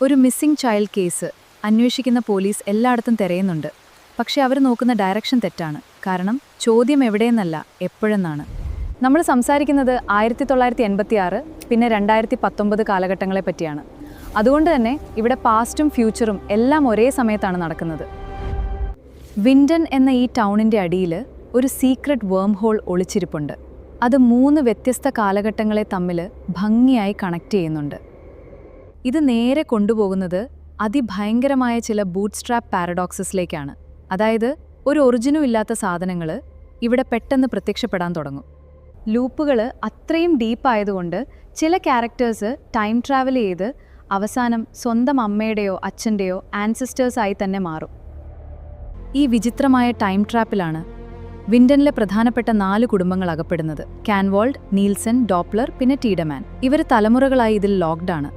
ഒരു missing child case അന്വേഷിക്കുന്ന police എല്ലായിടത്തും തിരയുന്നുണ്ട്. പക്ഷെ അവർ നോക്കുന്ന ഡയറക്ഷൻ തെറ്റാണ്. കാരണം ചോദ്യം എവിടെയെന്നല്ല, എപ്പോഴെന്നാണ്. നമ്മൾ സംസാരിക്കുന്നത് 1986 പിന്നെ 2019 കാലഘട്ടങ്ങളെ പറ്റിയാണ്. അതുകൊണ്ട് തന്നെ ഇവിടെ പാസ്റ്റും ഫ്യൂച്ചറും എല്ലാം ഒരേ സമയത്താണ് നടക്കുന്നത്. വിൻഡൻ എന്ന ഈ ടൗണിൻ്റെ അടിയിൽ ഒരു സീക്രട്ട് വേം ഹോൾ ഒളിച്ചിരിപ്പുണ്ട്. അത് 3 വ്യത്യസ്ത കാലഘട്ടങ്ങളെ തമ്മിൽ ഭംഗിയായി കണക്ട് ചെയ്യുന്നുണ്ട്. ഇത് നേരെ കൊണ്ടുപോകുന്നത് അതിഭയങ്കരമായ ചില ബൂട്ട്സ്ട്രാപ്പ് പാരഡോക്സസിലേക്കാണ്. അതായത് ഒരു ഒറിജിനും ഇല്ലാത്ത സാധനങ്ങൾ ഇവിടെ പെട്ടെന്ന് പ്രത്യക്ഷപ്പെടാൻ തുടങ്ങും. ലൂപ്പുകൾ അത്രയും ഡീപ്പായതുകൊണ്ട് ചില ക്യാരക്ടേഴ്സ് ടൈം ട്രാവൽ ചെയ്ത് അവസാനം സ്വന്തം അമ്മയുടെയോ അച്ഛൻ്റെയോ ആൻസിസ്റ്റേഴ്സായി തന്നെ മാറും. ഈ വിചിത്രമായ ടൈം ട്രാപ്പിലാണ് വിൻഡനിലെ പ്രധാനപ്പെട്ട 4 കുടുംബങ്ങൾ അകപ്പെടുന്നത്. കാൻവാൾഡ്, നീൽസൺ, ഡോപ്ലർ പിന്നെ ടീഡമാൻ. ഇവർ തലമുറകളായി ഇതിൽ ലോക്ക്ഡാണ്.